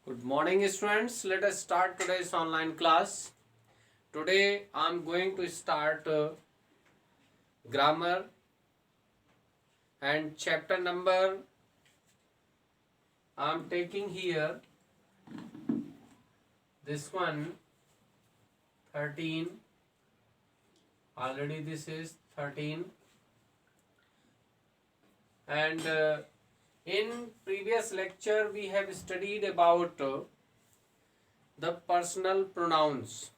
Good morning students. Let us start today's online class. Today I am going to start grammar and chapter number I am taking here this one 13. Already this is 13 and in previous lecture we have studied about the personal pronouns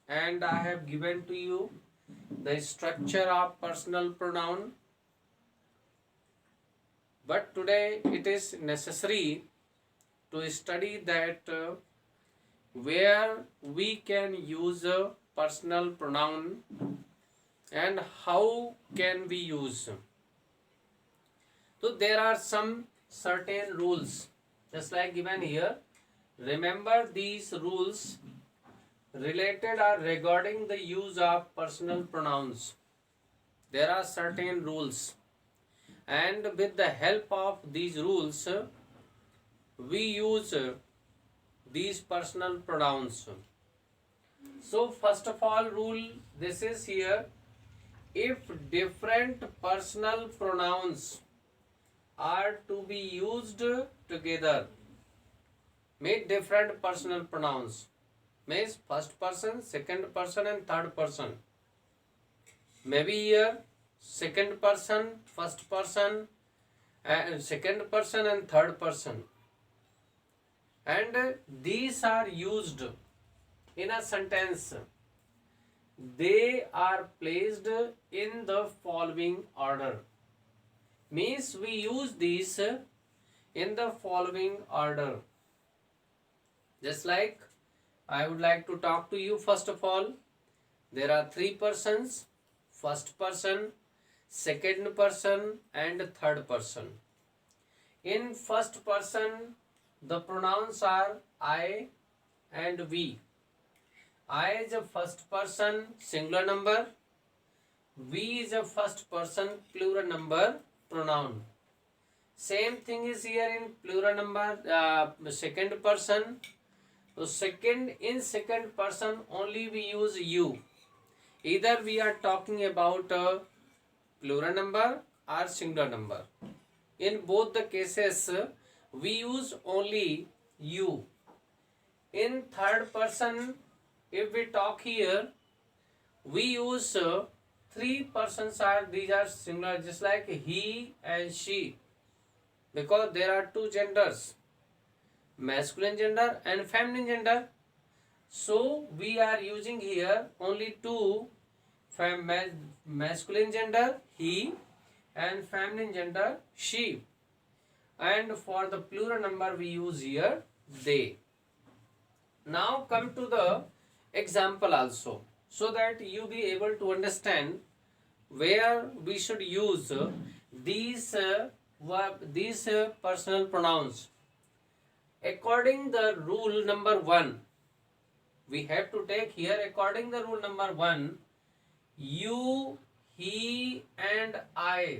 and I have given to you the structure of personal pronoun, but today it is necessary to study that where we can use a personal pronoun and how can we use. So there are some certain rules just like given here. Remember these rules related or regarding the use of personal pronouns. There are certain rules and with the help of these rules we use these personal pronouns. So first of all rule this is here, if different personal pronouns are to be used together, mean different personal pronouns means first person, second person and third person. Maybe here second person, first person, and second person and third person, and these are used in a sentence. They are placed in the following order. Means we use these in the following order. Just like I would like to talk to you first of all. There are three persons: first person, second person and third person. In first person the pronouns are I and we. I is a first person singular number, we is a first person plural number pronoun. Same thing is here in plural number second person. So in second person only we use you. Either we are talking about a plural number or singular number. In both the cases we use only you. In third person if we talk here we use three persons are, these are singular just like he and she, because there are two genders, masculine gender and feminine gender. So we are using here only two, masculine gender he and feminine gender she, and for the plural number we use here they. Now come to the example also, so that you be able to understand where we should use these personal pronouns. According the rule number 1, we have to take here according the rule number 1, you, he and I.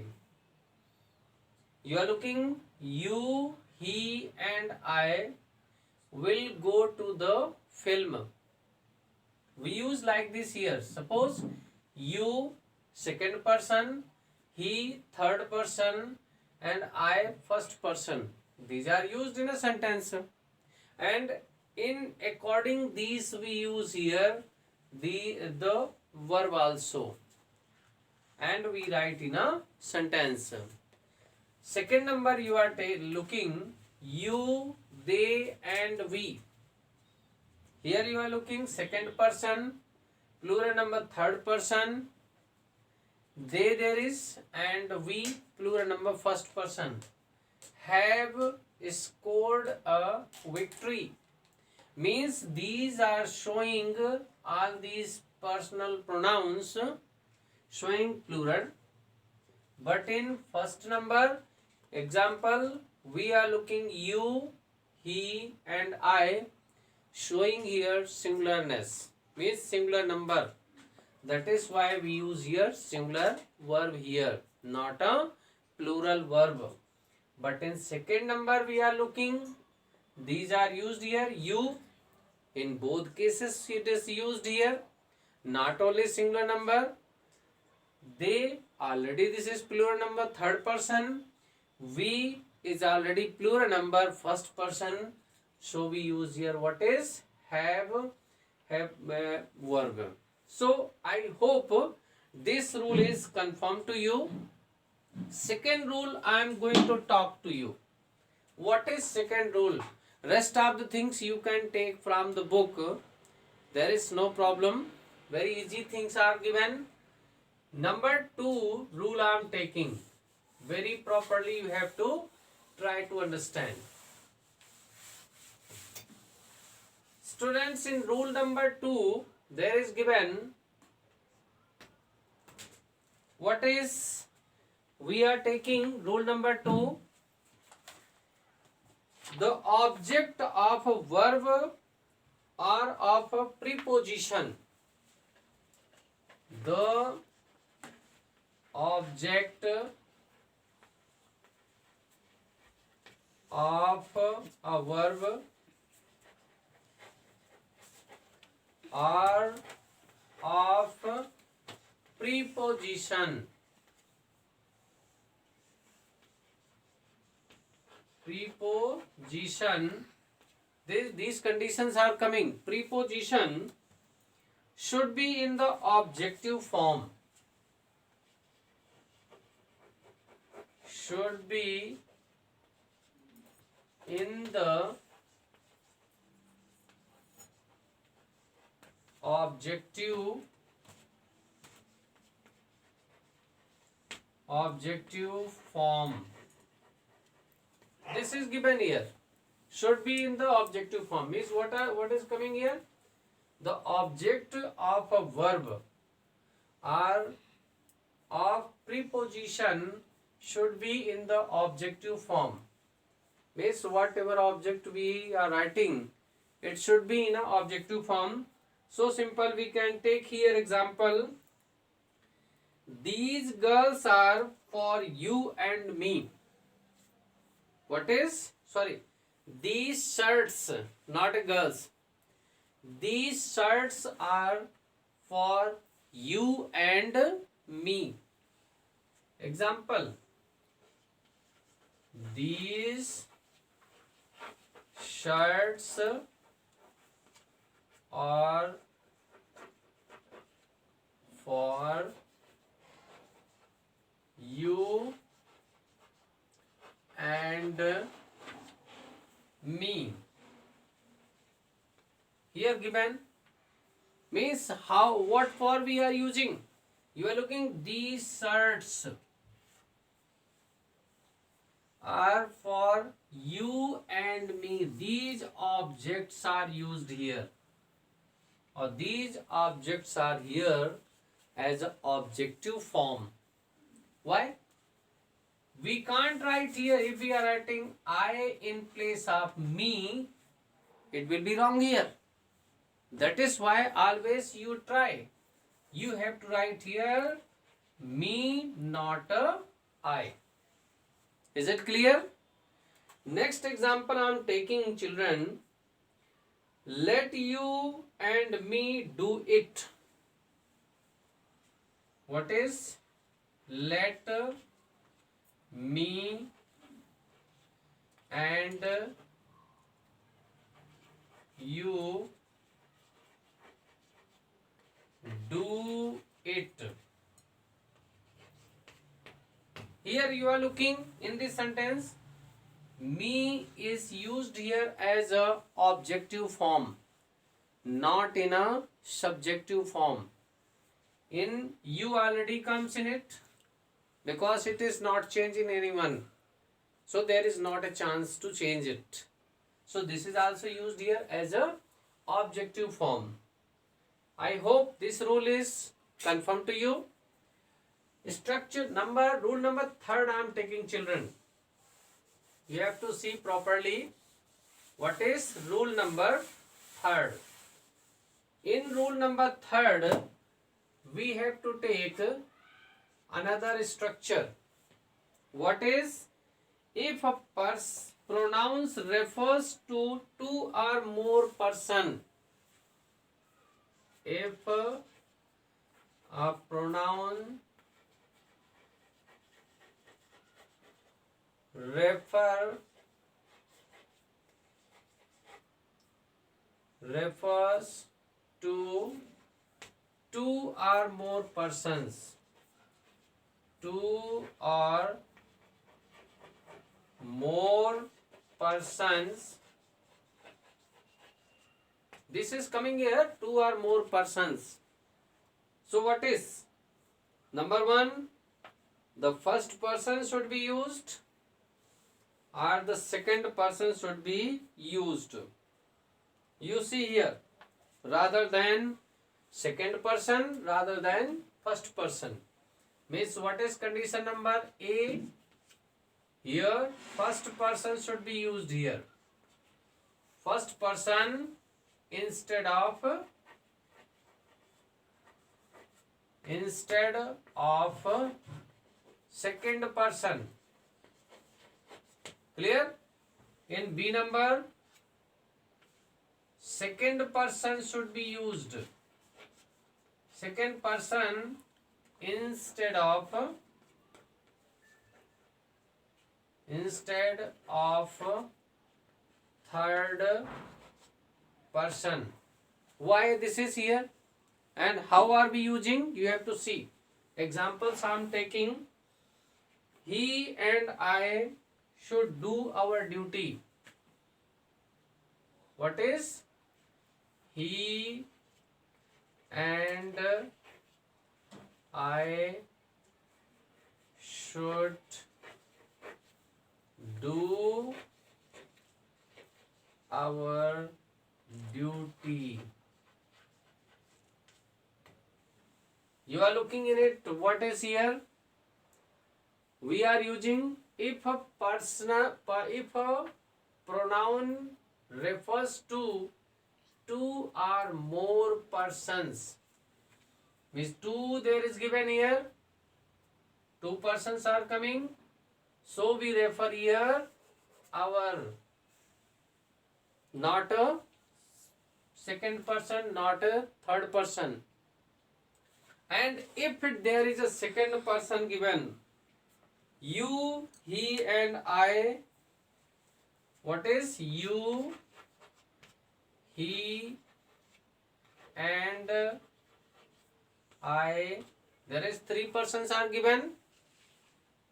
You are looking, you, he and I will go to the film. We use like this here. Suppose you second person, he third person and I first person. These are used in a sentence, and in according these we use here the verb also, and we write in a sentence. Second number you are looking, you, they and we. Here you are looking second person, plural number third person, they there is, and we plural number first person, have scored a victory. Means these are showing all these personal pronouns showing plural, but in first number example we are looking you, he and I, showing here singularness, means singular number. That is why we use here singular verb here, not a plural verb. But in second number we are looking These are used here. You, in both cases it is used here. Not only singular number, they already, this is plural number third person. We is already plural number first person. So we use here what is have verb. So I hope this rule is confirmed to you. Second rule I am going to talk to you. What is second rule? Rest of the things you can take from the book. There is no problem. Very easy things are given. Number 2 rule I am taking. Very properly you have to try to understand. Students, in rule number 2 there is given what is, we are taking rule number 2. The object of a verb or of a preposition. The object of a verb or of preposition. Preposition. These conditions are coming. Preposition should be in the objective form. Should be in the objective form. This is given here. Should be in the objective form. Means what is coming here? The object of a verb or of preposition should be in the objective form. Means whatever object we are writing, it should be in an objective form. So simple, we can take here example. These girls are for you and me. What is? Sorry. These shirts, not girls. These shirts are for you and me. Example. These shirts are for you and me. Here given means how, what for we are using. You are looking, these shirts are for you and me. These objects are used here, or these objects are here as an objective form. Why? We can't write here, if we are writing I in place of me, it will be wrong here. That is why always you try. You have to write here me, not I. Is it clear? Next example I am taking, children. Let you and me do it. What is? Let me and you do it. Here you are looking in this sentence, me is used here as a objective form, not in a subjective form. In you already comes in it, because it is not changing anyone, so there is not a chance to change it. So this is also used here as a objective form. I hope this rule is confirmed to you. Rule number 3 I am taking, children. You have to see properly what is rule number 3. In rule number 3, we have to take another structure. What is? If a pronouns refers to two or more person. If a pronoun refers to two or more persons, two or more persons, this is coming here, two or more persons. So what is? Number one, the first person should be used or the second person should be used. You see here, rather than second person, rather than first person. Means what is condition number A? Here first person should be used here. First person instead of second person. Clear? In B number, second person should be used. Second person instead of third person. Why this is here? And how are we using? You have to see. Examples I am taking. He and I should do our duty. What is? He and I should do our duty. You are looking in it. What is here? We are using if a pronoun refers to two or more persons. Means two there is given here. Two persons are coming. So we refer here our not a second person, not a third person. And if there is a second person given, you, he and I, what is you, he and I, there is three persons are given.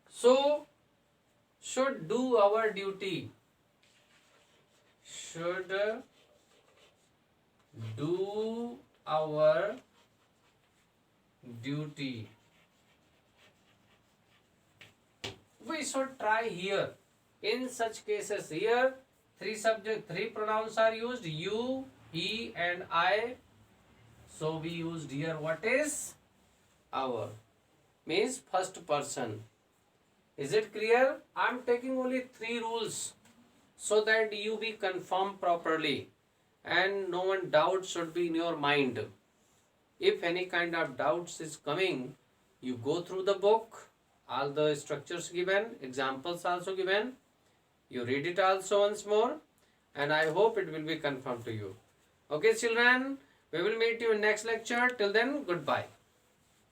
So should do our duty. Should do our duty. We should try here. In such cases, here three pronouns are used, you, he and I. So we used here what is? Our. Means first person. Is it clear? I am taking only three rules so that you be confirmed properly and no one doubt should be in your mind. If any kind of doubts is coming, you go through the book, all the structures given, examples also given, you read it also once more, and I hope it will be confirmed to you. Okay children, we will meet you in next lecture. Till then, goodbye.